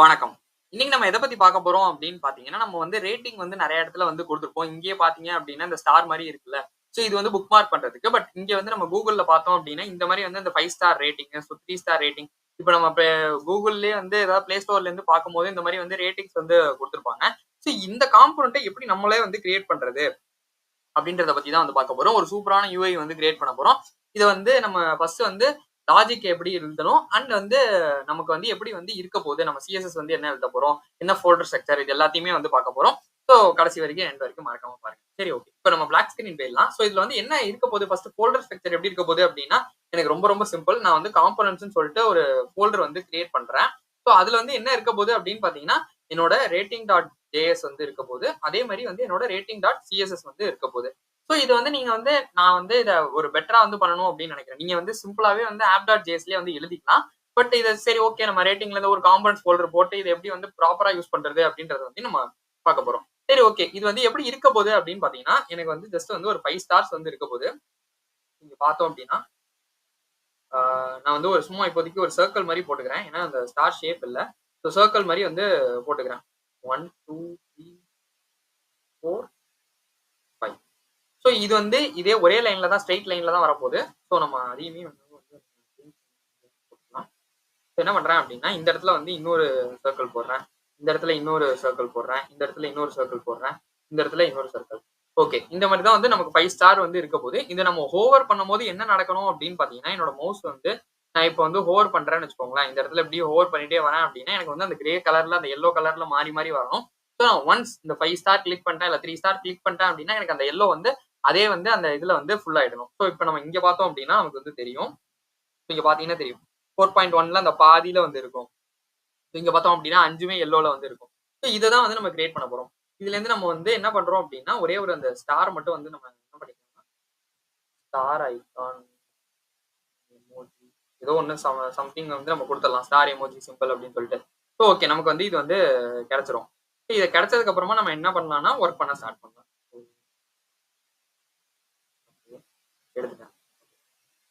வணக்கம். இன்னைக்கு நம்ம எத பத்தி பார்க்க போறோம் அப்படின்னு பார்த்தீங்கன்னா, நம்ம வந்து ரேட்டிங் வந்து நெறைய இடத்துல வந்து குடுத்திருப்போம். இங்கேயே பார்த்தீங்க அப்படின்னா, இந்த ஸ்டார் மாரி இருக்குல்ல. சோ இது வந்து புக் மார்க் பண்றதுக்கு. பட் இங்க வந்து நம்ம Googleல பார்த்தோம் அப்படின்னா, இந்த மாரி வந்து இந்த 5 ஸ்டார் ரேட்டிங், 3 ஸ்டார் ரேட்டிங் இப்ப நம்ம Googleலயே வந்து ஏதாவது Play Storeல இருந்து பார்க்கும்போது இந்த மாரி வந்து ரேட்டிங்ஸ் வந்து குடுத்திருப்பாங்க. சோ இந்த காம்போனன்ட்ட எப்படி நம்மளே வந்து கிரியேட் பண்றது? அப்படின்றத பத்தி தான் வந்து பார்க்க போறோம். ஒரு சூப்பரான யூஐ வந்து கிரியேட் பண்ண போறோம். இத வந்து நம்ம ஃபர்ஸ்ட் வந்து லாஜிக் எப்படி எழுதணும் அண்ட் வந்து நமக்கு வந்து எப்படி வந்து இருக்க போகுது. நம்ம சிஎஸ்எஸ் வந்து என்ன எழுத போறோம், என்ன ஃபோல்டர் ஸ்ட்ரக்சர் இது எல்லாத்தையுமே வந்து பார்க்க போறோம். சோ கடைசி வரைக்கும் எண்ட் வரைக்கும் மறக்காம பாருங்க. சரி ஓகே. இப்ப நம்ம பிளாக் ஸ்கிரீன் போயிடலாம். சோ இதுல வந்து என்ன இருக்க போகுது ஃபர்ஸ்ட் ஃபோல்டர் ஸ்ட்ரக்சர் எப்படி இருக்க போகுது அப்படின்னா, எனக்கு ரொம்ப ரொம்ப சிம்பிள். நான் வந்து காம்போனன்ட்ஸ்னு சொல்லிட்டு ஒரு ஃபோல்டர் வந்து கிரியேட் பண்றேன். சோ அதுல வந்து என்ன இருக்க போகுது அப்படின்னு பார்த்தீங்கன்னா, என்னோட ரேட்டிங் டாட் ஜேஎஸ் வந்து இருக்க போகுது. அதே மாரி வந்து என்னோட ரேட்டிங் டாட் சிஎஸ்எஸ் வந்து இருக்க போகுது. சோ இது வந்து நீங்க வந்து நான் வந்து இத ஒரு பெட்டரா வந்து பண்ணணும் அப்படின்னு நினைக்கிறேன். நீங்க வந்து சிம்பிளாவே வந்து app.jsலயே வந்து எழுதிக்கலாம். பட் இத சரி ஓகே நம்ம ரேட்டிங்ல இருந்து ஒரு காம்போனன்ட்ஸ் ஃபோல்டர் போட்டு இத எப்படி வந்து ப்ராப்பரா யூஸ் பண்றது அப்படின்றத வந்து நம்ம பார்க்க போறோம். சரி ஓகே. இது வந்து எப்படி இருக்க போகுது அப்படின்னு பார்த்தீங்கன்னா, எனக்கு வந்து ஜஸ்ட் வந்து ஒரு 5 ஸ்டார்ஸ் வந்து இருக்க போகுது. நீங்க பார்த்தோம் அப்படின்னா, ஆ நான் வந்து ஒரு சும்மா இப்போதைக்கு ஒரு சர்க்கிள் மாரி போட்டுக்கிறேன். ஏன்னா அந்த ஸ்டார் ஷேப் இல்ல. சோ சர்க்கிள் மாரி வந்து போட்டுக்கிறேன். 1, 2, 3, 4, 5. சோ இது வந்து இதே ஒரே லைன்ல தான் ஸ்ட்ரெய்ட் லைன்ல தான் வரப்போகுது. சோ நம்ம அதையுமே வந்து போட்டுக்கலாம். என்ன பண்றேன் அப்படின்னா, இந்த இடத்துல வந்து இன்னொரு சர்க்கிள் போடுறேன். இந்த இடத்துல இன்னொரு சர்க்கிள் போடுறேன். இந்த இடத்துல இன்னொரு சர்க்கிள் போடுறேன். இந்த இடத்துல இன்னொரு சர்க்கிள். ஓகே. இந்த மாரி தான் வந்து நமக்கு 5 ஸ்டார் வந்து இருக்க போகுது. இத நம்ம ஹோவர் பண்ணும்போது என்ன நடக்கணும் அப்படின்னு பார்த்தீங்கன்னா, என்னோட மவுஸ் வந்து நான் இப்ப வந்து ஹோவர் பண்றேன்னு வச்சுக்கோங்களேன். இந்த இடத்துல இப்படியே ஹோவர் பண்ணிட்டே வரேன் அப்படின்னா, எனக்கு வந்து அந்த கிரே கலர்ல, அந்த எல்லோ கலர்ல மாறி மாறி வரணும். சோ நான் ஒன்ஸ் இந்த 5 ஸ்டார் கிளிக் பண்ணிட்டேன், இல்ல 3 ஸ்டார் கிளிக் பண்ணிட்டேன் அப்படின்னா, எனக்கு அந்த எல்லோ வந்து அதே வந்து அந்த இதுல வந்து ஃபுல் ஆயிடணும். சோ இப்ப நம்ம இங்க பார்த்தோம் அப்படின்னா, நமக்கு வந்து தெரியும். இங்க பார்த்தீங்கன்னா தெரியும். 4.1ல அந்த பாதியில வந்து இருக்கும். இங்க பார்த்தோம் அப்படின்னா 5மே எல்லோல வந்து இருக்கும். சோ இத தான் வந்து நம்ம கிரியேட் பண்ண போறோம். இதுல இருந்து நம்ம வந்து என்ன பண்றோம் அப்படின்னா, ஒரே ஒரு அந்த ஸ்டார் மட்டும் வந்து நம்ம என்ன பண்ணிக்கலாம்னா, ஸ்டார் ஐகான் எமோஜி ஏதோ ஒண்ணு சம்திங் வந்து நம்ம குடுத்துடலாம். ஸ்டார் எமோஜி சிம்பிள் அப்படின்னு சொல்லிட்டு. சோ ஓகே நமக்கு வந்து இது வந்து கிடைச்சிரும். இது கிடைச்சதுக்கு அப்புறமா நம்ம என்ன பண்ணலாம்னா, வொர்க் பண்ண ஸ்டார்ட் பண்ணலாம். ஓகே. எடுத்துட்டேன்.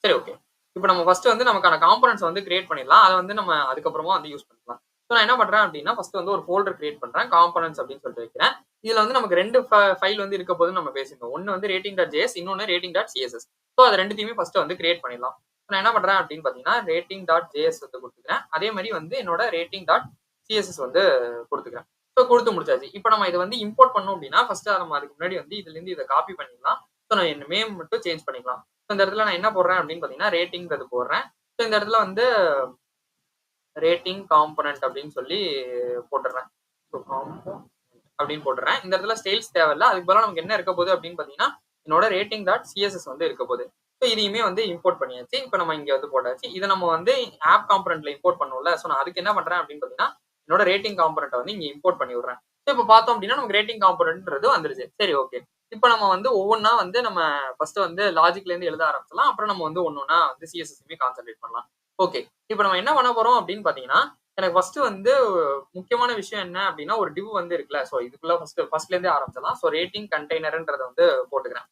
சரி ஓகே. இப்ப நம்ம ஃபர்ஸ்ட் வந்து நமக்கான காம்போனன்ட்ஸ் வந்து கிரியேட் பண்ணிடலாம். அத வந்து நம்ம அதுக்கப்புறமா வந்து யூஸ் பண்ணிக்கலாம். சோ நான் என்ன பண்றேன் அப்டின்னா, ஃபர்ஸ்ட் வந்து ஒரு ஃபோல்டர் கிரியேட் பண்றேன். காம்போனன்ட்ஸ் அப்டின்னு சொல்லிட்டு வைக்கிறேன். இதுல வந்து நமக்கு 2 ஃபைல் வந்து இருக்க போதுன்னு நம்ம பேசியிருந்தோம். ஒண்ணு வந்து rating.js இன்னொன்னு rating.css. சோ அது 2த்தையுமே ஃபர்ஸ்ட் வந்து கிரியேட் பண்ணிடலாம். நான் என்ன பண்றேன் அப்டின்னு பார்த்தீங்கன்னா, rating.js வந்து குடுத்துக்கிறேன். அதே மாரி வந்து என்னோட rating.css வந்து குடுத்துக்கிறேன். சோ குடுத்து முடிச்சாச்சு. இப்ப நம்ம இத வந்து இம்போர்ட் பண்ணனும் அப்டின்னா, ஃபர்ஸ்ட் நம்ம அதுக்கு முன்னாடி வந்து இதுல இருந்து இத காப்பி பண்ணிக்கலாம். சோ நான் என் நேம் மட்டும் சேஞ்ச் பண்ணிக்கலாம். இந்த இடத்துல நான் என்ன போடுறேன் அப்படின்னு பார்த்தீங்கன்னா, ரேட்டிங்கிறது போடுறேன். ஸோ இந்த இடத்துல வந்து ரேட்டிங் காம்போனன்ட் அப்படின்னு சொல்லி போட்டுடுறேன். ஸோ காம்போ அப்படின்னு போட்டுறேன். இந்த இடத்துல ஸ்டைல்ஸ் தேவையில்ல. அதுக்கு பதிலா நமக்கு என்ன இருக்க போகுது அப்படின்னு பார்த்தீங்கன்னா, என்னோட ரேட்டிங் டாட் சிஎஸ்எஸ் வந்து இருக்க போகுது. ஸோ இதையுமே வந்து இம்போர்ட் பண்ணியாச்சு. இப்போ நம்ம இங்க வந்து போட்டாச்சு. இதை நம்ம வந்து ஆப் காம்போனன்ட்ல இம்போர்ட் பண்ணுவோம்ல. ஸோ நான் அதுக்கு என்ன பண்றேன் அப்படின்னு பார்த்தீங்கன்னா, என்னோட ரேட்டிங் காம்போனன்ட்டை வந்து இங்க இம்போர்ட் பண்ணி விடுறேன். ஸோ இப்போ பார்த்தோம் அப்படின்னா நமக்கு ரேட்டிங் காம்போனன்ட்ன்றது வந்துருச்சு. சரி ஓகே. இப்போ நம்ம வந்து ஒவ்வொன்னா வந்து நம்ம ஃபர்ஸ்ட் வந்து லாஜிக்ல இருந்து எழுத ஆரம்பிச்சலாம். அப்புறம் நம்ம வந்து ஒன்னொன்னா வந்து சிஎஸ்எஸ்மே கான்சென்ட்ரேட் பண்ணலாம். ஓகே. இப்போ நம்ம என்ன பண்ண போறோம் அப்படின்னு பார்த்தீங்கன்னா, எனக்கு ஃபர்ஸ்ட் வந்து முக்கியமான விஷயம் என்ன அப்படின்னா, ஒரு டிவ் வந்து இருக்குல்ல. சோ இதுக்குள்ள ஃபர்ஸ்ட்ல இருந்தே ஆரம்பிச்சலாம். சோ ரேட்டிங் கண்டெய்னர்ன்றத வந்து போட்டுக்கிறேன்.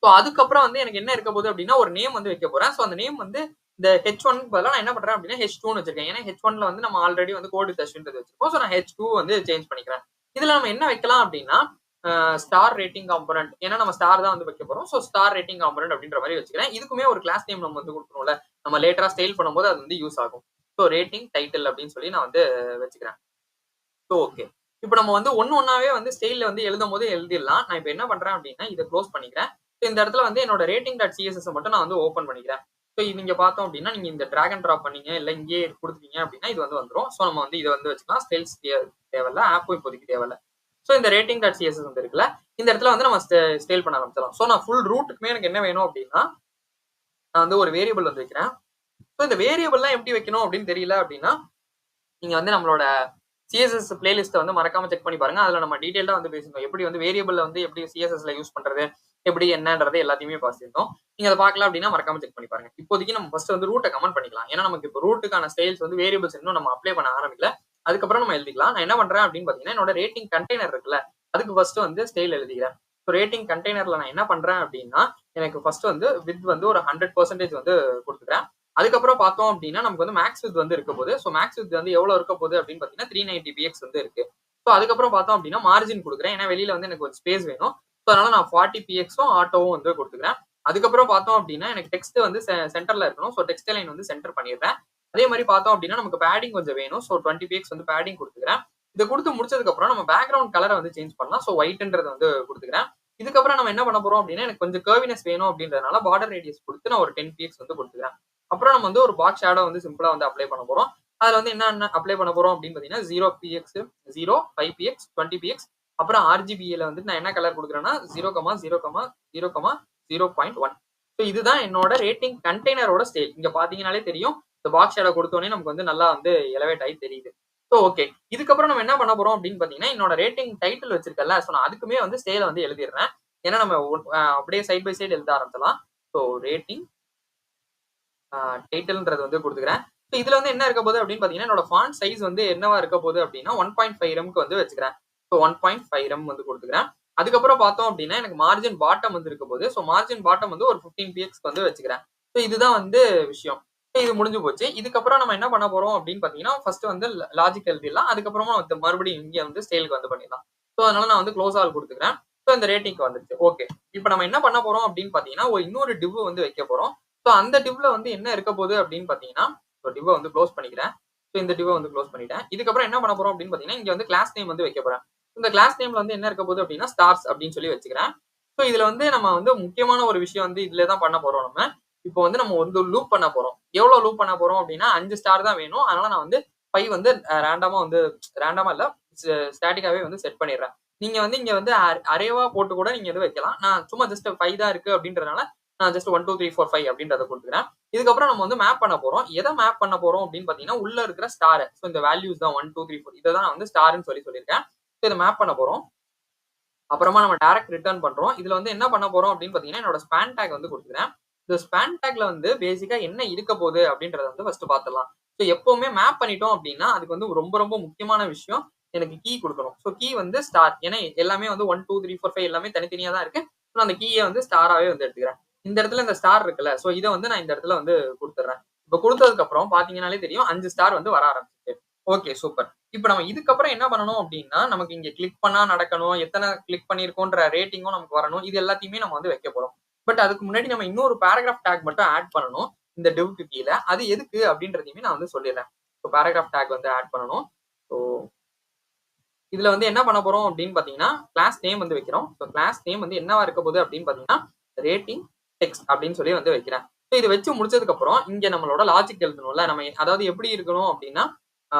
சோ அதுக்கப்புறம் வந்து எனக்கு என்ன இருக்க போகுது அப்படின்னா, ஒரு நேம் வந்து வைக்க போறேன். சோ அந்த நேம் வந்து இந்த H1க்கு பதிலா நான் என்ன பண்றேன் அப்படின்னா, H2ன்னு வச்சிருக்கேன். ஏன்னா H1ல வந்து நம்ம ஆல்ரெடி வந்து கோட் வித் அஸ்வின்றது வச்சிருக்கோம். சோ நான் H2 வந்து சேஞ்ச் பண்ணிக்கிறேன். இதுல நம்ம என்ன வைக்கலாம் அப்படின்னா, ஸ்டார் ரேட்டிங் காம்போனன்ட். ஏன்னா நம்ம ஸ்டார் தான் வந்து வைக்க போறோம். சோ ஸ்டார் ரேட்டிங் காம்போனன்ட் அப்படின்ற மாரி வச்சுக்கிறேன். இதுக்குமே ஒரு கிளாஸ் நேம் நம்ம வந்து குடுக்கணும்ல. நம்ம லேட்டரா ஸ்டைல் பண்ணும்போது அது வந்து யூஸ் ஆகும். சோ ரேட்டிங் டைட்டில் அப்படின்னு சொல்லி நான் வந்து வச்சுக்கிறேன். So okay. இப்ப நம்ம வந்து ஒண்ணு ஒண்ணாவே வந்து ஸ்டைல்ல வந்து எழுதும்போது எழுதிடலாம். நான் இப்ப என்ன பண்றேன் அப்டின்னா, இத குளோஸ் பண்ணிக்கிறேன். ஸோ இந்த இடத்துல வந்து என்னோட rating.css மட்டும் நான் வந்து ஓப்பன் பண்ணிக்கிறேன். ஸோ இது நீங்க பார்த்தோம் அப்டின்னா, நீங்க இந்த டிராக் அண்ட் ட்ராப் பண்ணீங்க, இல்ல இங்கேயே குடுத்துட்டீங்க அப்டின்னா, இது வந்து வந்துரும். ஸோ நம்ம வந்து இத வந்து வச்சுக்கலாம். ஸ்டைல்ஸ் தேவையில்ல. ஆப்பும் இப்போதைக்கு தேவையில்ல. ஸோ இந்த rating.css வந்து இருக்குல்ல, இந்த இடத்துல வந்து நம்ம ஸ்டைல் பண்ண ஆரம்பிச்சலாம். ஸோ நான் ஃபுல் ரூட்டுக்குமே எனக்கு என்ன வேணும் அப்டின்னா, நான் வந்து ஒரு வேரியபிள் வந்து வைக்கிறேன். ஸோ இந்த வேரியபிள்லாம் எப்படி வைக்கணும் அப்டின்னு தெரியல அப்டின்னா, நீங்க வந்து நம்மளோட சிஎஸ்எஸ் பிளேலிஸ்ட்ட வந்து மறக்காம செக் பண்ணி பாருங்க. அதுல நம்ம டீடைல்டா வந்து பேசியிருந்தோம். எப்படி வந்து வேரியபிள்ல வந்து எப்படி சிஎஸ்எஸ்ல யூஸ் பண்றது, எப்படி என்னன்றது எல்லாத்தையுமே பேசியிருந்தோம். நீங்க அத பார்க்கல அப்படின்னா மறக்காம செக் பண்ணி பாருங்க. இப்போதைக்கு நம்ம ஃபர்ஸ்ட் வந்து ரூட்ட கமெண்ட் பண்ணிக்கலாம். ஏன்னா நமக்கு இப்போ ரூட்டுக்கான ஸ்டைல்ஸ் வந்து வேரியபிள்ஸ் இன்னும் நம்ம அப்ளை பண்ண ஆரம்பிக்கல. அதுக்கப்புறம் நம்ம எழுதிக்கலாம். நான் என்ன பண்றேன் அப்படின்னு பார்த்தீங்கன்னா, என்னோட ரேட்டிங் கண்டெய்னர் இருக்குல்ல, அதுக்கு ஃபர்ஸ்ட் வந்து ஸ்டைல் எழுதிக்கிறேன். ஸோ ரேட்டிங் கண்டெய்னர்ல நான் என்ன பண்றேன் அப்படின்னா, எனக்கு ஃபர்ஸ்ட் வந்து வித் வந்து ஒரு 100% வந்து குடுத்துக்கிறேன். அதுக்கப்புறம் பார்த்தோம் அப்படின்னா நமக்கு வந்து மேக்ஸ் வித் வந்து இருக்க போகுது. ஸோ மேக்ஸ் வித் வந்து எவ்வளோ இருக்க போகுது அப்படின்னு பார்த்தீங்கன்னா 390 பிஎக்ஸ் வந்து இருக்கு. ஸோ அதுக்கப்புறம் பார்த்தோம் அப்படின்னா மார்ஜின் கொடுக்குறேன். ஏன்னா வெளியில வந்து எனக்கு ஒரு ஸ்பேஸ் வேணும். ஸோ அதனால நான் 40 பிஎக்ஸும் ஆட்டோவும் வந்து கொடுத்துக்கிறேன். அதுக்கப்புறம் பார்த்தோம் அப்படின்னா எனக்கு டெக்ஸ்ட் வந்து சென்டர்ல இருக்கணும். ஸோ டெக்ஸ்ட் லைன் வந்து சென்டர் பண்ணிடுறேன். அதே மாதிரி பார்த்தோம் அப்படின்னா நமக்கு பேடிங் கொஞ்சம் வேணும். ஸோ 20 பிஎக்ஸ் வந்து பேடிங் கொடுத்துக்கிறேன். இதை கொடுத்து முடிச்சதுக்கு அப்புறம் நம்ம பேக்ரவுண்ட் கலரை வந்து சேஞ்ச் பண்ணலாம். ஸோ ஒயிட்ன்றது வந்து கொடுத்துக்கிறேன். இதுக்கப்புறம் நம்ம என்ன பண்ண போறோம் அப்படின்னா எனக்கு கொஞ்சம் கர்வினஸ் வேணும் அப்படின்றதுனால பார்டர் ரேடியஸ் கொடுத்து நான் ஒரு 10 பிஎக்ஸ் வந்து கொடுத்துக்கிறேன். அப்புறம் நம்ம வந்து ஒரு பாக்ஸ் ஷேடோ வந்து சிம்பிளா வந்து அப்ளை பண்ண போறோம். அதுல வந்து என்ன அப்ளை பண்ண போறோம் அப்படின்னு பாத்தீங்கன்னா 0 பிஎக்ஸ் 0 5 பிஎக்ஸ் 20 பிஎக்ஸ் அப்புறம் ஆர்ஜிபில வந்து நான் என்ன கலர் கொடுக்குறேன்னா 0,0,0,0.1. ஸோ இதுதான் என்னோட ரேட்டிங் கண்டெய்னரோட ஸ்டைல். இங்க பாத்தீங்கன்னாலே தெரியும் இந்த பாக்ஸ் ஷேடோ கொடுத்தோடனே நமக்கு வந்து நல்லா வந்து எலவேட் ஆகி தெரியுது. ஸோ ஓகே, இதுக்கப்புறம் நம்ம என்ன பண்ண போறோம் அப்படின்னு பாத்தீங்கன்னா என்னோட ரேட்டிங் டைட்டில் வச்சிருக்கல, ஸோ நான் அதுக்குமே வந்து ஸ்டைல வந்து எழுதிடுறேன். ஏன்னா நம்ம அப்படியே சைட் பை சைடு எழுத ஆரம்பிச்சலாம். ஸோ ரேட்டிங் டைட்டில்ன்றது வந்து கொடுத்துக்கிறேன். ஸோ இதுல வந்து என்ன இருக்க போகுது அப்படின்னு பாத்தீங்கன்னா என்னோட ஃபாண்ட் சைஸ் வந்து என்னவா இருக்க போகுது அப்படின்னா 1.5 ரெம்க்கு வந்து வச்சுக்கிறேன். ஸோ 1.5 ரெம் வந்து கொடுத்துக்கிறேன். அதுக்கப்புறம் பார்த்தோம் அப்படின்னா எனக்கு மார்ஜின் பாட்டம் வந்து இருக்க போகுது. ஸோ மார்ஜின் பாட்டம் வந்து ஒரு 15 பிஎக்ஸ்க்கு வந்து வச்சுக்கிறேன். ஸோ இதுதான் வந்து விஷயம். இது முடிஞ்சு போச்சு. இதுக்கப்புறம் நம்ம என்ன பண்ண போறோம் அப்படின்னு பாத்தீங்கன்னா ஃபர்ஸ்ட் வந்து லாஜிக் எழுதிடலாம். அதுக்கப்புறமா மறுபடியும் இங்க வந்து ஸ்டைலுக்கு வந்து பண்ணிடலாம். ஸோ அதனால நான் வந்து க்ளோஸ் ஆல் கொடுத்துக்கிறேன். ஸோ இந்த ரேட்டிங்க்கு வந்துருச்சு. ஓகே, இப்போ நம்ம என்ன பண்ண போறோம் அப்படின்னு பாத்தீங்கன்னா ஒரு இன்னொரு டிவ் வந்து வைக்க போறோம். ஸோ அந்த டிவ்ல வந்து என்ன இருக்க போகுது அப்படின்னு பாத்தீங்கன்னா டிவ்வை வந்து க்ளோஸ் பண்ணிக்கிறேன். ஸோ இந்த டிவ்வை வந்து க்ளோஸ் பண்ணிட்டேன். இதுக்கப்புறம் என்ன பண்ண போறோம் அப்படின்னு பாத்தீங்கன்னா இங்க வந்து கிளாஸ் நேம் வந்து வைக்க போறேன். இந்த கிளாஸ் நேம்ல வந்து என்ன இருக்க போகுது அப்படின்னா ஸ்டார்ஸ் அப்படின்னு சொல்லி வச்சுக்கிறேன். ஸோ இதுல வந்து நம்ம வந்து முக்கியமான ஒரு விஷயம் வந்து இதுல தான் பண்ண போறோம் நம்ம. இப்போ வந்து நம்ம வந்து லூப் பண்ண போறோம். எவ்வளவு லூப் பண்ண போறோம் அப்படின்னா 5 ஸ்டார் தான் வேணும். அதனால நான் வந்து 5 வந்து ரேண்டமா இல்ல ஸ்டாட்டிக்காவே வந்து செட் பண்ணிடுறேன். நீங்க வந்து இங்க வந்து அரேவா போட்டு கூட நீங்க இது வைக்கலாம். நான் சும்மா ஜஸ்ட் 5 தான் இருக்கு அப்படின்றதுனால நான் ஜஸ்ட் 1 2 3 4 5 அப்படின்றத கொடுத்துக்கிறேன். இதுக்கப்புறம் நம்ம வந்து மேப் பண்ண போறோம். எதை மேப் பண்ண போறோம் அப்படின்னு பாத்தீங்கன்னா உள்ள இருக்கிற ஸ்டார். ஸோ இந்த வேல்யூஸ் தான் 1 2 3 4 இதை தான் நான் வந்து ஸ்டார்னு சொல்லியிருக்கேன். ஸோ இதை மேப் பண்ண போறோம். அப்புறமா நம்ம டைரக்ட் ரிட்டர்ன் பண்றோம். இதுல வந்து என்ன பண்ண போறோம் அப்படின்னு பாத்தீங்கன்னா என்னோட ஸ்பான் டேக் வந்து கொடுத்துக்கிறேன். இந்த ஸ்பான் டேக்ல வந்து பேசிக்கா என்ன இருக்க போகுது அப்படின்றத வந்து ஃபர்ஸ்ட் பாத்துடலாம். ஸோ எப்பவுமே மேப் பண்ணிட்டோம் அப்படின்னா அதுக்கு வந்து ரொம்ப ரொம்ப முக்கியமான விஷயம் எனக்கு கீ கொடுக்கணும். ஸோ கீ வந்து ஸ்டார். ஏன்னா எல்லாமே வந்து 1 2 3 4 5 எல்லாமே தனித்தனியா தான் இருக்கு. ஸோ அந்த கீயை வந்து ஸ்டாராவே வந்து எடுத்துக்கிறேன். இந்த இடத்துல இந்த ஸ்டார் இருக்குல்ல, ஸோ இதை வந்து நான் இந்த இடத்துல வந்து கொடுத்துட்றேன். இப்போ கொடுத்ததுக்கு அப்புறம் பாத்தீங்கன்னாலே தெரியும் 5 ஸ்டார் வந்து வர ஆரம்பிச்சிச்சு. Okay, super. இப்ப நம்ம இதுக்கப்புறம் என்ன பண்ணணும் அப்படின்னா நமக்கு இங்க கிளிக் பண்ணா நடக்கணும், எத்தனை கிளிக் பண்ணிருக்கோன்ற ரேட்டிங்கும் நமக்கு வரணும். இது எல்லாத்தையுமே நம்ம வந்து வைக்க போறோம். பட் அதுக்கு முன்னாடி நம்ம இன்னொரு பேராகிராஃப் டேக் மட்டும் ஆட் பண்ணணும் இந்த டிவ்க்கு கீழே. அது எதுக்கு அப்படின்றதையுமே நான் வந்து சொல்லிடுறேன். ஸோ பேராகிராஃப் டேக் வந்து ஆட் பண்ணணும். ஸோ இதுல வந்து என்ன பண்ண போறோம் அப்படின்னு பாத்தீங்கன்னா கிளாஸ் நேம் வந்து வைக்கிறோம். ஸோ கிளாஸ் நேம் வந்து என்னவா இருக்க போகுது அப்படின்னு பாத்தீங்கன்னா ரேட்டிங் டெக்ஸ்ட் அப்படின்னு சொல்லி வந்து வைக்கிறேன். ஸோ இது வச்சு முடிச்சதுக்கு அப்புறம் இங்க நம்மளோட லாஜிக் எழுதணும்ல. நம்ம அதாவது எப்படி இருக்கணும் அப்படின்னா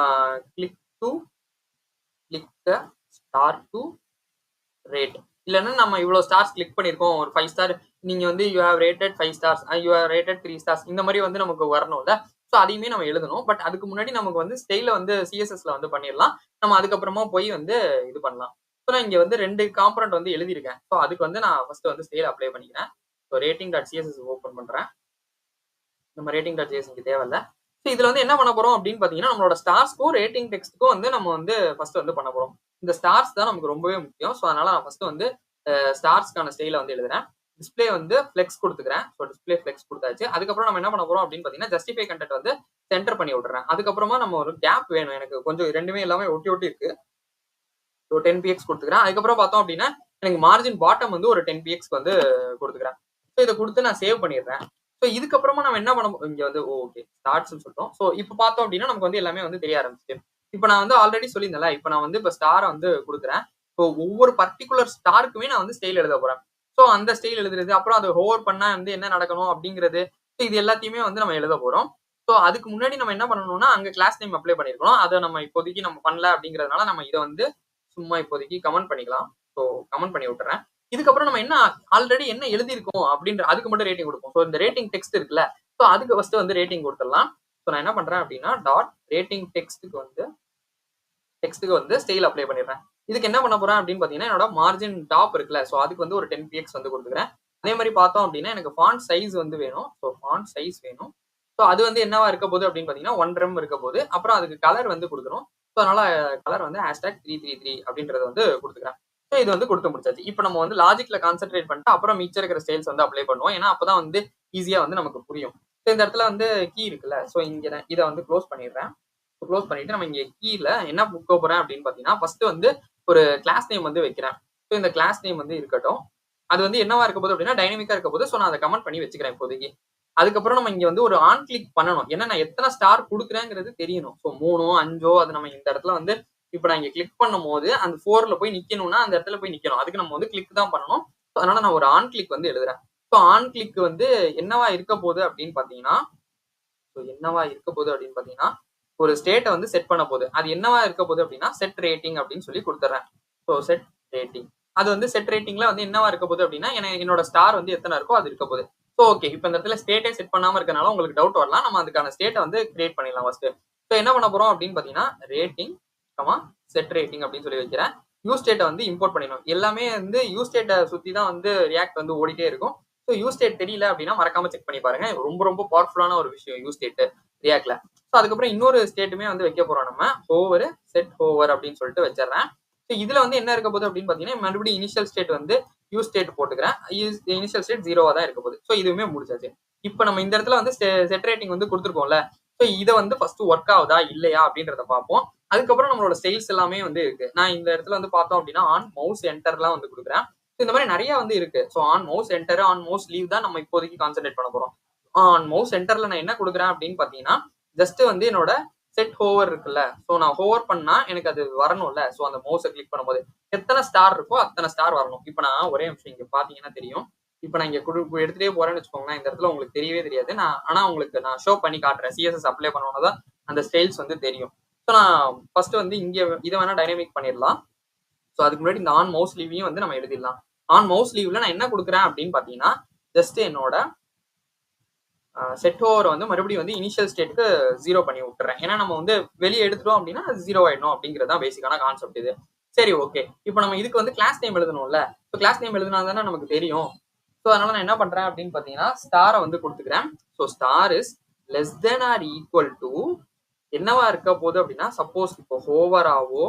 click to star to rate. இல்லைன்னா நம்ம இவ்வளவு ஸ்டார்ஸ் கிளிக் பண்ணிருக்கோம் ஒரு 5 ஸ்டார் நீங்க வந்து you have rated 5 stars you have rated 3 stars இந்த மாதிரி வந்து நமக்கு வரணும்ல. ஸோ அதையுமே நம்ம எழுதணும். பட் அதுக்கு முன்னாடி நமக்கு வந்து ஸ்டைல வந்து சிஎஸ்எஸ்ல வந்து பண்ணிடலாம். நம்ம அதுக்கப்புறமா போய் வந்து இது பண்ணலாம். ஸோ நான் இங்க வந்து 2 காம்பனண்ட் வந்து எழுதியிருக்கேன். ஸோ அதுக்கு வந்து நான் ஃபர்ஸ்ட் வந்து ஸ்டைல் அப்ளை பண்ணிக்கிறேன். So rating dot CSS open பண்றேன். நம்ம ரேட்டிங் டாட் ஜேஎஸ் இங்க தேவையில்ல. ஸோ இதுல வந்து என்ன பண்ண போறோம் அப்படின்னு பாத்தீங்கன்னா நம்மளோட ஸ்டார்ஸ்க்கும் ரேட்டிங் டெக்ஸ்ட்க்கும் வந்து நம்ம வந்து ஃபர்ஸ்ட் வந்து பண்ண போறோம். இந்த ஸ்டார்ஸ் தான் நமக்கு ரொம்பவே முக்கியம். ஸோ அதனால நான் ஃபர்ஸ்ட் வந்து ஸ்டார்ஸ்க்கான ஸ்டைல வந்து எழுதுறேன். டிஸ்பிளே வந்து ஃபிளெக்ஸ் கொடுத்துக்கிறேன். ஸோ டிஸ்பிளே ஃபிளெக்ஸ் கொடுத்தாச்சு. அதுக்கப்புறம் நம்ம என்ன பண்ண போறோம் அப்படின்னு பாத்தீங்கன்னா ஜஸ்டிஃபை கண்டென்ட் வந்து சென்டர் பண்ணி விட்டுறேன். அதுக்கப்புறமா நம்ம ஒரு கேப் வேணும். எனக்கு கொஞ்சம் ரெண்டுமே எல்லாமே ஒட்டி ஒட்டி இருக்கு. ஸோ 10 பிஎக்ஸ் கொடுத்துக்கிறேன். அதுக்கப்புறம் பார்த்தோம் அப்படின்னா எனக்கு மார்ஜின் பாட்டம் வந்து ஒரு 10 பிஎக்ஸ் வந்து கொடுத்துக்கிறேன். ஸோ இதை கொடுத்து நான் சேவ் பண்ணிடுறேன். ஸோ இதுக்கப்புறமா நம்ம என்ன பண்ண இங்க வந்து ஓகே ஸ்டார்ட்ஸ்னு சொல்லிட்டோம். ஸோ இப்போ பார்த்தோம் அப்படின்னா நமக்கு வந்து எல்லாமே வந்து தெரிய ஆரம்பிச்சு. இப்போ நான் வந்து ஆல்ரெடி சொல்லியிருந்தேன்ல, இப்போ நான் வந்து இப்போ ஸ்டாரை வந்து கொடுக்குறேன். இப்போ ஒவ்வொரு பர்டிகுலர் ஸ்டாருக்குமே நான் வந்து ஸ்டைல் எழுத போறேன். ஸோ அந்த ஸ்டைல் எழுதுறது, அப்புறம் அதை ஹோவர் பண்ணா வந்து என்ன நடக்கணும் அப்படிங்கிறது, ஸோ இது எல்லாத்தையுமே வந்து நம்ம எழுத போறோம். ஸோ அதுக்கு முன்னாடி நம்ம என்ன பண்ணணும்னா அங்க கிளாஸ் நேம் அப்ளை பண்ணிருக்கணும். அதை நம்ம இப்போதைக்கு நம்ம பண்ணல அப்படிங்கிறதுனால நம்ம இதை வந்து சும்மா இப்போதைக்கு கமெண்ட் பண்ணிக்கலாம். ஸோ கமெண்ட் பண்ணி விட்டுறேன். இதுக்கப்புறம் நம்ம என்ன ஆல்ரெடி என்ன எழுதியிருக்கோம் அப்படின்ற அதுக்கு மட்டும் ரேட்டிங் கொடுப்போம். ஸோ இந்த ரேட்டிங் டெக்ஸ்ட் இருக்குல்ல, ஸோ அதுக்கு ஃபர்ஸ்ட் வந்து ரேட்டிங் கொடுத்துடலாம். ஸோ நான் என்ன பண்றேன் அப்படின்னா டாட் ரேட்டிங் டெக்ஸ்ட்டுக்கு வந்து ஸ்டைல் அப்ளை பண்ணிடுறேன். இதுக்கு என்ன பண்ண போறேன் அப்படின்னு பாத்தீங்கன்னா என்னோட மார்ஜின் டாப் இருக்குல்ல, ஸோ அதுக்கு வந்து ஒரு 10 பிஎக்ஸ் வந்து கொடுத்துக்கிறேன். அதே மாதிரி பார்த்தோம் அப்படின்னா எனக்கு ஃபாண்ட் சைஸ் வந்து வேணும். ஸோ ஃபாண்ட் சைஸ் வேணும். ஸோ அது வந்து என்னவா இருக்க போகுது அப்படின்னு பாத்தீங்கன்னா 1 ரெம் இருக்க போகுது. அப்புறம் அதுக்கு கலர் வந்து கொடுக்கணும். ஸோ அதனால கலர் வந்து #333 அப்படின்றத வந்து கொடுத்துக்கிறேன். ஸோ இது வந்து கொடுத்து முடிச்சாச்சு. இப்போ நம்ம வந்து லாஜிக்ல கான்சென்ட்ரேட் பண்ணிட்டு அப்புறம் மிச்சம் இருக்கிற ஸ்டைல்ஸ் வந்து அப்ளை பண்ணுவோம். ஏன்னா அப்பதான் வந்து ஈஸியா வந்து நமக்கு புரியும். ஸோ இந்த இடத்துல வந்து கீ இருக்குல்ல, ஸோ இங்க இதை வந்து க்ளோஸ் பண்ணிடுறேன். க்ளோஸ் பண்ணிட்டு நம்ம இங்க கீழ என்ன கொடுக்க போறேன் அப்படின்னு பார்த்தீங்கன்னா, ஃபர்ஸ்ட் வந்து ஒரு கிளாஸ் நேம் வந்து வைக்கிறேன். ஸோ இந்த கிளாஸ் நேம் வந்து இருக்கட்டும். அது வந்து என்னவா இருக்க போகுது அப்படின்னா, டைனமிக்கா இருக்க போது. ஸோ நான் அதை கமெண்ட் பண்ணி வச்சுக்கிறேன் இப்போதைக்கு. அதுக்கப்புறம் நம்ம இங்க வந்து ஒரு ஆன் கிளிக் பண்ணணும். ஏன்னா நான் எத்தனை ஸ்டார் குடுக்குறேங்கிறது தெரியணும். ஸோ 3ஓ 5ஓ அது நம்ம இந்த இடத்துல வந்து இப்ப நான் இங்க கிளிக் பண்ணும்போது அந்த 4ல போய் நிக்கணும்னா அந்த இடத்துல போய் நிக்கணும். அதுக்கு நம்ம வந்து கிளிக் தான் பண்ணணும். ஸோ அதனால நான் ஒரு ஆன் கிளிக் வந்து எழுதுறேன். ஸோ ஆன் கிளிக் வந்து என்னவா இருக்க போகுது அப்படின்னு பார்த்தீங்கன்னா, என்னவா இருக்க போகுது அப்படின்னு பார்த்தீங்கன்னா, ஒரு ஸ்டேட்ட வந்து செட் பண்ண போகுது. அது என்னவா இருக்க போகுது அப்படின்னா, செட் ரேட்டிங் அப்படின்னு சொல்லி குடுத்துர்றேன். So set rating. அது வந்து செட் ரேட்டிங்ல வந்து என்னவா இருக்க போகுது அப்படின்னா, என்னோட ஸ்டார் வந்து எத்தனை இருக்கோ அது இருக்க போகுது. So okay. இப்ப இந்த இடத்துல ஸ்டேட்டே செட் பண்ணாம இருக்கனால உங்களுக்கு டவுட் வரலாம். நம்ம அதுக்கான ஸ்டேட்ட வந்து கிரியேட் பண்ணிடலாம் ஃபர்ஸ்ட். ஸோ என்ன பண்ண போறோம் அப்படின்னு பார்த்தீங்கன்னா, ரேட்டிங், செட் ரேட்டிங் அப்படின்னு சொல்லி வைக்கிறேன். யூ ஸ்டேட்ட வந்து இம்போர்ட் பண்ணிடணும். எல்லாமே வந்து யூ ஸ்டேட்ட சுத்தி தான் வந்து ரியாக்ட் வந்து ஓடிட்டே இருக்கும். ஸோ யூ ஸ்டேட் தெரியல அப்படின்னா மறக்காம செக் பண்ணி பாருங்க. ரொம்ப ரொம்ப பவர்ஃபுல்லான ஒரு விஷயம் யூ ஸ்டேட் ரியாக்ட்ல. ஸோ அதுக்கப்புறம் இன்னொரு ஸ்டேட்டுமே வந்து வைக்க போறோம் நம்ம. ஹோவர், செட் ஹோவர் அப்படின்னு சொல்லிட்டு வச்சிடறேன். ஸோ இதுல வந்து என்ன இருக்க போகுது அப்படின்னு பார்த்தீங்கன்னா, மறுபடியும் இனிஷியல் ஸ்டேட் வந்து யூ ஸ்டேட் போட்டுக்கிறேன். இனிஷியல் ஸ்டேட் 0வா தான் இருக்க போகுது. ஸோ இதுவுமே முடிச்சாச்சு. இப்போ நம்ம இந்த இடத்துல வந்து செட் ரேட்டிங் வந்து கொடுத்துருக்கோம்ல. ஸோ இதை வந்து ஃபர்ஸ்ட் ஒர்க் ஆகுதா இல்லையா அப்படின்றத பார்ப்போம். அதுக்கப்புறம் நம்மளோட ஸ்டைல்ஸ் எல்லாமே வந்து இருக்கு. நான் இந்த இடத்துல வந்து பார்த்தோம் அப்படின்னா ஆன் மவுஸ் என்டர்லாம் வந்து கொடுக்குறேன். இந்த மாதிரி நிறைய வந்து இருக்கு. So on mouse enter, on mouse leave தான் நம்ம இப்போதைக்கு கான்சென்ட்ரேட் பண்ண போறோம். ஆன் மவுஸ் என்டர்ல நான் என்ன கொடுக்குறேன் அப்படின்னு பார்த்தீங்கன்னா, ஜஸ்ட் வந்து என்னோட செட் ஹோவர் இருக்குல்ல. ஸோ நான் ஹோவர் பண்ணா எனக்கு அது வரணும்ல. ஸோ அந்த மவுஸை கிளிக் பண்ணும்போது எத்தனை ஸ்டார் இருக்கோ அத்தனை ஸ்டார் வரணும். இப்போ நான் ஒரே நிமிஷம் இங்க பாத்தீங்கன்னா தெரியும். இப்போ நான் இங்க எடுத்துட்டே போறேன்னு வச்சுக்கோங்களேன். இந்த இடத்துல உங்களுக்கு தெரியவே தெரியாது. ஆனா உங்களுக்கு நான் ஷோ பண்ணி காட்டுறேன். சிஎஸ்எஸ் அப்ளை பண்ணோம்னா தான் அந்த ஸ்டைல்ஸ் வந்து தெரியும். ஸோ நான் ஃபர்ஸ்ட் வந்து இங்க இதை வேணா டைனமிக் பண்ணிடலாம். ஸோ அதுக்கு முன்னாடி இந்த ஆன் மவுஸ் லீவையும் வந்து நம்ம எழுதிடலாம். ஆன் மவுஸ் லீவ்ல நான் என்ன கொடுக்குறேன் அப்படின்னு பாத்தீங்கன்னா, ஜஸ்ட் என்னோட செட் ஓவர் வந்து மறுபடியும் வந்து இனிஷியல் ஸ்டேட்டுக்கு 0 பண்ணி விட்டுறேன். ஏன்னா நம்ம வந்து வெளியே எடுத்துட்டோம் அப்படின்னா அது 0 ஆயிடணும் அப்படிங்கிறது தான் பேசிக்கான கான்செப்ட் இது. சரி ஓகே. இப்போ நம்ம இதுக்கு வந்து கிளாஸ் நேம் எழுதணும்ல. இப்போ கிளாஸ் நேம் எழுதினா தானே நமக்கு தெரியும். ஸோ அதனால நான் என்ன பண்றேன் அப்படின்னு பாத்தீங்கன்னா, ஸ்டாரை வந்து கொடுத்துக்கிறேன். So star is less than or equal to என்னவா இருக்க போகுது அப்படின்னா, சப்போஸ் இப்போ ஹோவராவோ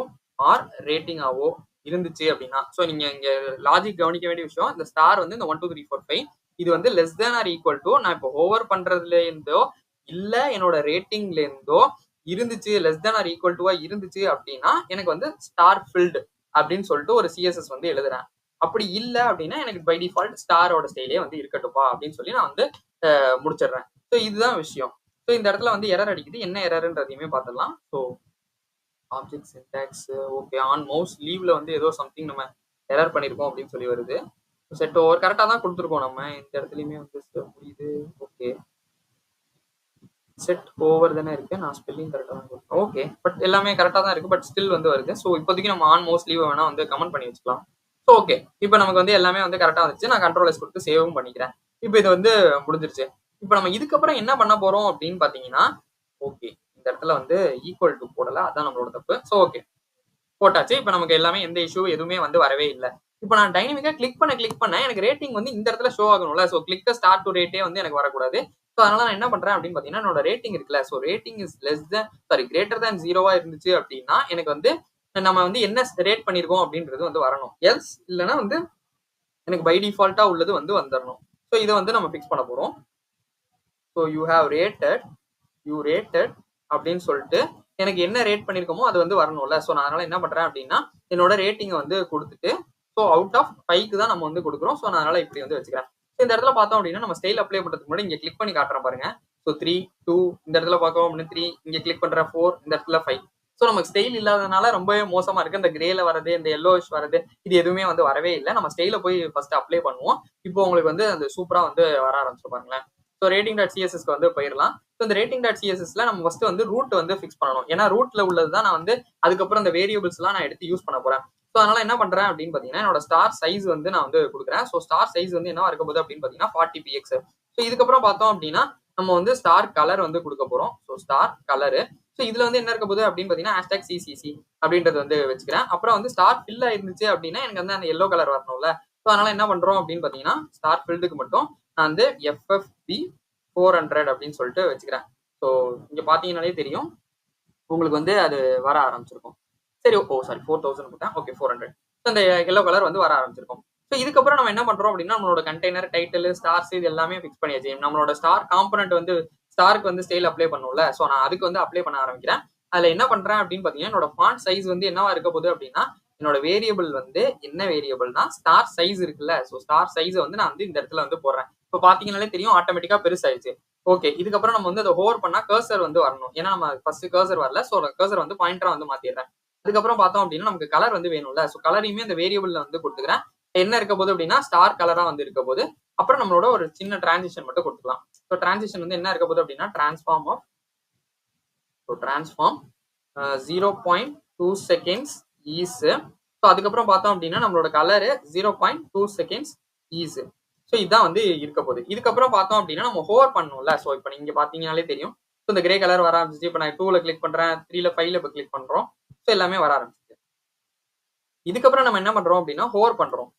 ஆர் ரேட்டிங் ஆவோ இருந்துச்சு அப்படின்னா, ஸோ நீங்க இங்க லாஜிக் கவனிக்க வேண்டிய விஷயம், இந்த ஸ்டார் வந்து இந்த 1 2 3 4 5 இது வந்து less than or equal to நான் இப்போ ஓவர் பண்றதுல இருந்தோ இல்ல என்னோட ரேட்டிங்ல இருந்தோ இருந்துச்சு, லெஸ் தேன் ஆர் ஈக்குவல் டுவா இருந்துச்சு அப்படின்னா எனக்கு வந்து ஸ்டார் ஃபில்டு அப்படின்னு சொல்லிட்டு ஒரு சிஎஸ்எஸ் வந்து எழுதுறேன். அப்படி இல்ல அப்படின்னா எனக்கு பை டிஃபால்ட் ஸ்டாரோட ஸ்டைலே வந்து இருக்கட்டும்பா அப்படின்னு சொல்லி நான் வந்து முடிச்சிடுறேன். ஸோ இதுதான் விஷயம். ஸோ இந்த இடத்துல வந்து எரர் அடிக்குது. என்ன எரர்ன்றதையுமே பார்த்துடலாம். So object syntax okay. On mouse லீவ்ல வந்து ஏதோ சம்திங் நம்ம எரர் பண்ணிருக்கோம் அப்படின்னு சொல்லி வருது. செட் ஓவர் கரெக்டா தான் கொடுத்துருக்கோம் நம்ம. இந்த இடத்துலயுமே வந்து முடியுது. ஓகே. செட் ஓவர் தானே இருக்கு. நான் ஸ்பெல்லிங் கரெக்டா தான் கொடுத்தேன். ஓகே. பட் எல்லாமே கரெக்டா தான் இருக்கு. பட் ஸ்டில் வந்து வருது. ஸோ இப்போதைக்கு நம்ம ஆன் மவுஸ் லீவ் வேணா வந்து கமெண்ட் பண்ணி வச்சுக்கலாம். So okay. இப்போ நமக்கு வந்து எல்லாமே வந்து கரெக்டா வந்துச்சு. நான் கண்ட்ரோல் எஸ் கொடுத்து சேவும் பண்ணிக்கிறேன். இப்போ இது வந்து முடிஞ்சிருச்சு. இப்போ நம்ம இதுக்கப்புறம் என்ன பண்ண போறோம் அப்படின்னு பாத்தீங்கன்னா, ஓகே இந்த இடத்துல வந்து ஈக்குவல் டு போடல. அதான் நம்மளோட தப்பு. ஸோ ஓகே போட்டாச்சு. இப்போ நமக்கு எல்லாமே எந்த இஷ்யூ எதுவுமே வந்து வரவே இல்லை. இப்போ நான் டைனமிக்கா கிளிக் பண்ண எனக்கு ரேட்டிங் வந்து இந்த இடத்துல ஷோ ஆகணும்ல. ஸோ கிளிக் ஸ்டார்ட் டு ரேட்டே வந்து எனக்கு வரக்கூடாது. ஸோ அதனால நான் என்ன பண்றேன் அப்படின்னு பாத்தீங்கன்னா, என்னோட ரேட்டிங் இருக்குல்ல. So rating is less then greater than 0வா இருந்துச்சு அப்படின்னா எனக்கு வந்து நம்ம வந்து என்ன ரேட் பண்ணிருக்கோம் அப்படின்றது வந்து வரணும். எல்ஸ் இல்லைன்னா வந்து எனக்கு பை டிஃபால்ட்டா உள்ளது வந்து வந்துடணும். ஸோ இதை வந்து நம்ம பிக்ஸ் பண்ண போறோம். ஸோ யூ ரேட்டட் அப்படின்னு சொல்லிட்டு எனக்கு என்ன ரேட் பண்ணிருக்கோமோ அது வந்து வரணும்ல. ஸோ நான் அதனால என்ன பண்றேன் அப்படின்னா, என்னோட ரேட்டிங்கை வந்து கொடுத்துட்டு ஸோ அவுட் ஆஃப் 5க்கு தான் நம்ம வந்து கொடுக்குறோம். ஸோ நான் அதனால இப்படி வந்து வச்சுக்கிறேன். இந்த இடத்துல பார்த்தோம் அப்படின்னா நம்ம ஸ்டைல் அப்ளை பண்றதுக்கு முன்னாடி இங்க கிளிக் பண்ணி காட்டுறேன் பாருங்க. ஸோ 3 2 இந்த இடத்துல பார்க்கோம் அப்படின்னா 3 இங்க கிளிக் பண்ற 4 இந்த இடத்துல 5. ஸோ நமக்கு ஸ்டைல் இல்லாதனால ரொம்பவே மோசமா இருக்கு. இந்த கிரேல வரது இந்த எல்லோஷ் வரது இது எதுவுமே வந்து வரவே இல்லை. நம்ம ஸ்டைல போய் ஃபர்ஸ்ட் அப்ளை பண்ணுவோம். இப்போ உங்களுக்கு வந்து அந்த சூப்பரா வந்து வர ஆரம்பிச்சு பாருங்களேன். ஸோ ரேட்டிங் டாட் சிஎஸ்எஸ்க்கு வந்து போயிடலாம். ஸோ இந்த ரேட்டிங் டாட் சிஎஸ்எஸ்ல நம்ம ஃபர்ஸ்ட் வந்து ரூட் வந்து ஃபிக்ஸ் பண்ணணும். ஏன்னா ரூட்ல உள்ளது தான் நான் வந்து அதுக்கப்புறம் இந்த வேரியபிள்ஸ் எல்லாம் நான் எடுத்து யூஸ் பண்ண போறேன். ஸோ அதனால என்ன பண்றேன் அப்படின்னு பாத்தீங்கன்னா, என்னோட ஸ்டார் சைஸ் வந்து நான் வந்து கொடுக்குறேன். ஸோ ஸ்டார் சைஸ் வந்து என்னவா இருக்க போகுது அப்படின்னு பாத்தீங்கன்னா 40 px. ஸோ இதுக்கப்புறம் பார்த்தோம் அப்படின்னா நம்ம வந்து ஸ்டார் கலர் வந்து கொடுக்க போறோம். So star colour. ஸோ இதுல வந்து என்ன இருக்க போகுது அப்படின்னு பாத்தீங்கன்னா ஹேஷ்டாக் சிசிசி அப்படின்றது வந்து வச்சுக்கிறேன். அப்புறம் வந்து ஸ்டார் ஃபில் ஆயிருந்துச்சு அப்படின்னா எனக்கு வந்து அந்த எல்லோ கலர் வரணும்ல. ஸோ அதனால என்ன பண்றோம் அப்படின்னு பாத்தீங்கன்னா, ஸ்டார் ஃபில்டுக்கு மட்டும் நான் வந்து FFP 400 அப்படின்னு சொல்லிட்டு வச்சுக்கிறேன். ஸோ இங்க பாத்தீங்கன்னாலே தெரியும் உங்களுக்கு வந்து அது வர ஆரம்பிச்சிருக்கும். சரி சாரி 4000 போட்டேன். ஓகே 400. ஸோ இந்த எல்லோ கலர் வந்து வர ஆரம்பிச்சிருக்கும். ஸோ இதுக்கப்புறம் நம்ம என்ன பண்றோம் அப்படின்னா நம்மளோட கண்டெய்னர் டைட்டில் ஸ்டார்ஸ் இது எல்லாமே ஃபிக்ஸ் பண்ணியாச்சு. நம்மளோட ஸ்டார் காம்பனன்ட் வந்து ஸ்டாருக்கு வந்து ஸ்டைல் அப்ளை பண்ணும்ல. ஸோ நான் அதுக்கு வந்து அப்ளை பண்ண ஆரம்பிக்கிறேன். அதுல என்ன பண்றேன் அப்படின்னு பாத்தீங்கன்னா என்னோட ஃபாண்ட் சைஸ் வந்து என்னவா இருக்க போகுது அப்படின்னா என்னோட வேரியபிள் வந்து என்ன வேரியபிள்னா ஸ்டார் சைஸ் இருக்குல்ல. ஸோ ஸ்டார் சைஸை வந்து நான் வந்து இந்த இடத்துல வந்து போடுறேன். இப்போ பாத்தீங்கன்னாலே தெரியும் ஆட்டோமேட்டிக்கா பெருசாயிடுச்சு. ஓகே, இதுக்கப்புறம் நம்ம வந்து அதை ஹோவர் பண்ணா கர்சர் வந்து வரணும். ஏன்னா நம்ம ஃபர்ஸ்ட் கர்சர் வரல. ஸோ கர்சர் வந்து பாயிண்டரா வந்து மாத்திடுறேன். அதுக்கப்புறம் பார்த்தோம் அப்படின்னா நமக்கு கலர் வந்து வேணும்ல. ஸோ கலரையுமே இந்த வேரியபிள்ல வந்து கொடுத்துக்கிறேன். என்ன இருக்க போது அப்படின்னா ஸ்டார் கலரா வந்து இருக்க போது. அப்புறம் நம்மளோட ஒரு சின்ன டிரான்சிஷன் மட்டும் கொடுத்துக்கலாம். ஸோ டிரான்சிஷன் வந்து என்ன இருக்க போது அப்படின்னா transform of transform 0.2 seconds is. So அதுக்கப்புறம் பார்த்தோம் அப்படின்னா நம்மளோட கலரு 0.2 செகண்ட்ஸ் ஈஸ். ஸோ இதுதான் வந்து இருக்க போகுது. இதுக்கப்புறம் பார்த்தோம் அப்படின்னா நம்ம ஹோவர் பண்ணணும்ல. ஸோ இப்போ நீங்க பாத்தீங்கன்னாலே தெரியும். ஸோ இந்த கிரே கலர் வர ஆரம்பிச்சு. இப்போ நான் 2ல கிளிக் பண்றேன், 3ல 5ல இப்போ கிளிக் பண்றோம். ஸோ எல்லாமே வர ஆரம்பிச்சு. இதுக்கப்புறம் நம்ம என்ன பண்றோம் அப்படின்னா ஹோவர் பண்றோம்.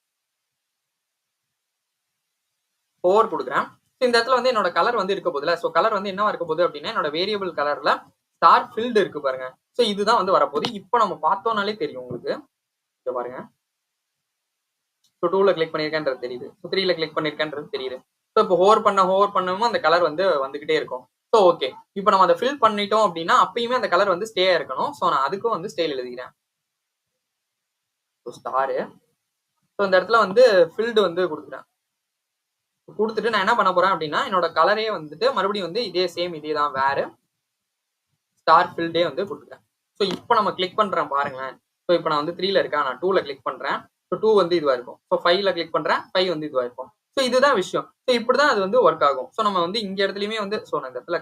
ஹோவர் கொடுக்குறேன். இந்த இடத்துல வந்து என்னோட கலர் வந்து இருக்க போதுல. ஸோ கலர் வந்து என்னவா இருக்க போகுது அப்படின்னா என்னோட வேரியபிள் கலர்ல ஸ்டார் ஃபில்டு இருக்கு பாருங்க. ஸோ இதுதான் வந்து வரப்போகுது. இப்போ நம்ம பார்த்தோம்னாலே தெரியும் உங்களுக்கு. இங்க பாருங்க. ஸோ 2ல கிளிக் பண்ணியிருக்கேன்றது தெரியுது. ஸோ 3ல கிளிக் பண்ணியிருக்கேன்றது தெரியுது. ஸோ இப்போ ஹோவர் பண்ணவும் அந்த கலர் வந்து வந்துகிட்டே இருக்கும். ஸோ ஓகே, இப்போ நம்ம அதை ஃபில் பண்ணிட்டோம் அப்படின்னா அப்பயுமே அந்த கலர் வந்து ஸ்டே இருக்கணும். ஸோ நான் அதுக்கும் வந்து ஸ்டைல் எழுதிக்கிறேன். ஸ்டாரு. ஸோ இந்த இடத்துல வந்து ஃபில்டு வந்து கொடுக்குறேன். கொடுத்துட்டு நான் என்ன பண்ண போறேன் அப்படின்னா என்னோட கலரே வந்துட்டு மறுபடியும் வந்து இதே சேம் இதே தான் வேற ஸ்டார் ஃபில்டே வந்து கொடுக்குறேன். ஸோ இப்போ நம்ம கிளிக் பண்றேன் பாருங்களேன். ஸோ இப்போ நான் வந்து 3ல இருக்கேன், நான் 2ல கிளிக் பண்றேன். ஸோ 2 வந்து இதுவா இருக்கும். ஸோ 5ல கிளிக் பண்றேன், 5 வந்து இதுவா இருக்கும். ஸோ இதுதான் விஷயம். ஸோ இப்படிதான் அது வந்து ஒர்க் ஆகும். ஸோ நம்ம வந்து இங்க இடத்துலயுமே வந்து ஸோ நான் இந்த இடத்துல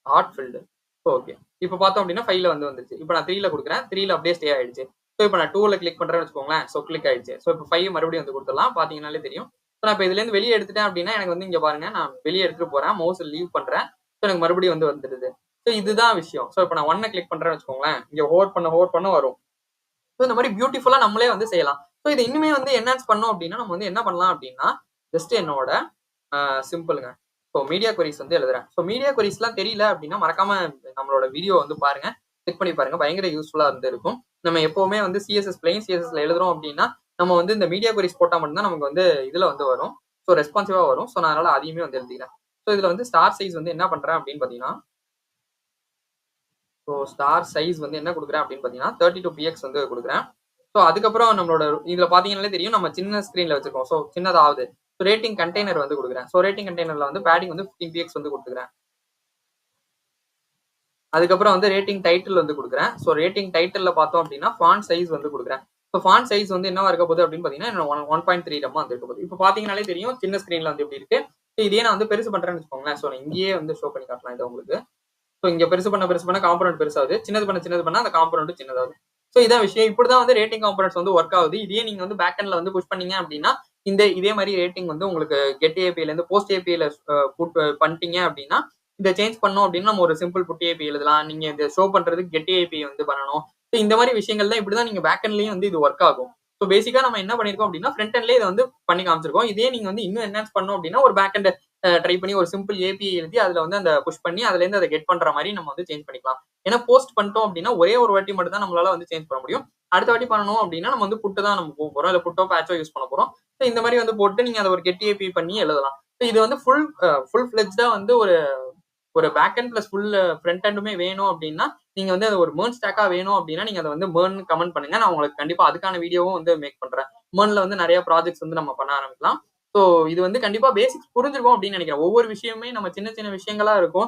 ஆர்ட் ஃபில்டு. ஓகே, இப்போ பார்த்தோம் அப்படின்னா 5ல வந்து வந்துருச்சு. இப்போ நான் 3ல கொடுக்குறேன், 3ல அப்படியே ஸ்டே ஆயிடுச்சு. ஸோ இப்போ நான் 2ல கிளிக் பண்றேன்னு வச்சுக்கோங்களேன். ஸோ கிளிக் ஆயிடுச்சு. ஸோ இப்போ 5 மறுபடியும் வந்து கொடுத்துடலாம். பாத்தீங்கன்னாலே தெரியும். ஸோ நான் இப்போ இதுல இருந்து வெளியே எடுத்துட்டேன் அப்படின்னா எனக்கு வந்து இங்க பாருங்க நான் வெளியே எடுத்துட்டு போறேன், மவுஸ் லீவ் பண்றேன். ஸோ எனக்கு மறுபடியும் வந்து வந்துடுது. ஸோ இதுதான் விஷயம். ஸோ இப்போ நான் 1 கிளிக் பண்றேன்னு வச்சுக்கோங்களேன். இங்க ஹோவர் பண்ண வரும். ஸோ இந்த மாதிரி பியூட்டிஃபுல்லா நம்மளே வந்து செய்யலாம். ஸோ இது இன்னுமே வந்து என்ஹான்ஸ் பண்ணோம் அப்படின்னா நம்ம வந்து என்ன பண்ணலாம் அப்படின்னா ஜஸ்ட் என்னோட சிம்பிளுங்க. ஸோ மீடியா கொரிஸ் வந்து எழுதுறேன். ஸோ மீடியா கொரிஸ்லாம் தெரியல அப்படின்னா மறக்காம நம்மளோட வீடியோ வந்து பாருங்க, செக் பண்ணி பாருங்க. பயங்கர யூஸ்ஃபுல்லா வந்து இருக்கும். நம்ம எப்பவுமே வந்து சிஎஸ்எஸ் பிளெயின் சிஎஸ்எஸ்ல எழுதுறோம் அப்படின்னா நம்ம வந்து இந்த மீடியா கொரிஸ் போட்டா மட்டும்தான் நமக்கு வந்து இதுல வந்து வரும். ஸோ ரெஸ்பான்சிவா வரும். ஸோ நான் அதனால அதையுமே வந்து எழுதிக்கிறேன். ஸோ இதுல வந்து ஸ்டார் சைஸ் வந்து என்ன பண்றேன் அப்படின்னு பாத்தீங்கன்னா ஸோ ஸ்டார் சைஸ் வந்து என்ன கொடுக்குறேன் அப்படின்னு பாத்தீங்கன்னா 32 px வந்து கொடுக்குறேன். ஸோ அதுக்கப்புறம் நம்மளோட இதுல பாத்தீங்கன்னாலே தெரியும் நம்ம சின்ன ஸ்கிரீன்ல வச்சிருக்கோம். ஸோ சின்னதாவது ரேட்டிங் கண்டெய்னர் வந்து கொடுக்குறேன். ஸோ ரேட்டிங் கண்டெய்னர்ல வந்து பேடிங் வந்து 15 px வந்து கொடுத்துக்கிறேன். அதுக்கப்புறம் வந்து ரேட்டிங் டைட்டில் வந்து கொடுக்குறேன். ஸோ ரேட்டிங் டைட்டில் பார்த்தோம் அப்படின்னா ஃபாண்ட் சைஸ் வந்து கொடுக்குறேன். ஸோ ஃபாண்ட் சைஸ் வந்து என்னவா இருக்க போகுது அப்படின்னு பாத்தீங்கன்னா 1.3 டம்மா வந்து இருக்க போகுது. இப்போ பாத்தீங்கன்னாலே தெரியும் சின்ன ஸ்கிரீன்ல வந்து எப்படி இருக்கு. இதே நான் வந்து பெருசு பண்றேன்னு வச்சுக்கோங்களேன். ஸோ நான் இங்கேயே வந்து ஷோ பண்ணி காட்டலாம் இதை உங்களுக்கு. ஸோ இங்க பெருசு பண்ண காம்பனன்ட் பெருசாகுது, சின்னது பண்ண அந்த காம்பனன்ட் சின்னதாகுது. ஸோ இதான் விஷயம். இப்படிதான் வந்து ரேட்டிங் காம்பனன்ட்ஸ் வந்து ஒர்க் ஆகுது. இதே நீங்க வந்து பேக் எண்ட்ல வந்து புஷ் பண்ணீங்க அப்படின்னா இதே மாதிரி ரேட்டிங் வந்து உங்களுக்கு கெட் ஏபிஐல இருந்து போஸ்ட் ஏபிஐல பண்ணிட்டீங்க அப்படின்னா இதை சேஞ்ச் பண்ணோம் அப்படின்னா நம்ம ஒரு சிம்பிள் புட் ஏபி எழுதலாம். நீங்க இந்த ஷோ பண்றதுக்கு கெட் ஏபி வந்து பண்ணணும். ஸோ இந்த மாதிரி விஷயங்கள் தான் இப்படிதான் நீங்க பேக் எண்ட்லயும் வந்து இது ஒர்க் ஆகும். ஸோ பேசிக்கா நம்ம என்ன பண்ணிருக்கோம் அப்படின்னா ஃப்ரண்ட் எண்ட்லேயே இதை வந்து பண்ணி காமிச்சிருக்கோம். இதே நீங்க வந்து இன்னும் என்ஹான்ஸ் பண்ணோம் அப்படின்னா ஒரு பேக் எண்ட் ட்ரை பண்ணி ஒரு சிம்பிள் ஏபிஐ எழுதி அதுல வந்து அந்த புஷ் பண்ணி அதுல இருந்து அதை கெட் பண்ற மாதிரி நம்ம வந்து சேஞ்ச் பண்ணிக்கலாம். ஏன்னா போஸ்ட் பண்ணிட்டோம் அப்படின்னா ஒரே ஒரு வாட்டி மட்டும் தான் நம்மளால வந்து சேஞ்ச் பண்ண முடியும். அடுத்த வாட்டி பண்ணணும் அப்படின்னா நம்ம வந்து புட்டு தான் நம்ம போக போறோம், இல்லை புட்டோ பேட்சோ யூஸ் பண்ண போறோம். ஸோ இந்த மாதிரி வந்து போட்டு நீங்க அதை ஒரு கெட் ஏபி பண்ணி எழுதலாம். ஸோ இது வந்து ஃபுல் ஃபிளெஜ்டா வந்து ஒரு back and plus full front எண்டுமே வேணும் அப்படின்னா நீங்க வந்து அது ஒரு மேர்ன் ஸ்டாக்கா வேணும் அப்படின்னா நீங்க அதை வந்து மேர்ன் கமெண்ட் பண்ணுங்க. நான் உங்களுக்கு கண்டிப்பா அதுக்கான வீடியோவும் வந்து மேக் பண்றேன். மேர்ன்ல வந்து நிறைய ப்ராஜெக்ட்ஸ் வந்து நம்ம பண்ண ஆரம்பிக்கலாம். ஸோ இது வந்து கண்டிப்பா பேசிக்ஸ் புரிஞ்சிருக்கும் அப்படின்னு நினைக்கிறேன். ஒவ்வொரு விஷயமே நம்ம சின்ன சின்ன விஷயங்களா இருக்கும்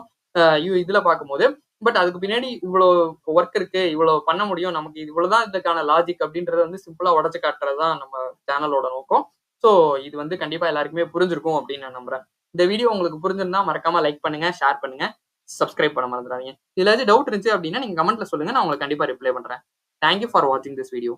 இதுல பார்க்கும்போது. பட் அதுக்கு பின்னாடி இவ்வளவு ஒர்க் இருக்கு, இவ்வளவு பண்ண முடியும், நமக்கு இவ்வளவுதான் இதுக்கான லாஜிக் அப்படின்றத வந்து சிம்பிளா உடச்சு காட்டுறதுதான் நம்ம சேனலோட நோக்கம். ஸோ இது வந்து கண்டிப்பா எல்லாருக்குமே புரிஞ்சிருக்கும் அப்படின்னு நான் நம்புறேன். இந்த வீடியோ உங்களுக்கு புரிஞ்சிருந்தா மறக்காம லைக் பண்ணுங்க, ஷேர் பண்ணுங்க, சப்ஸ்கிரைப் பண்ண மறந்துடாதீங்க. இதுல ஏதாச்சும் டவுட் இருந்துச்சு அப்படின்னா நீங்க கமெண்ட்ல சொல்லுங்க, நான் உங்களுக்கு கண்டிப்பா ரிப்ளை பண்றேன். தேங்க்யூ ஃபார் வாட்சிங் திஸ் வீடியோ.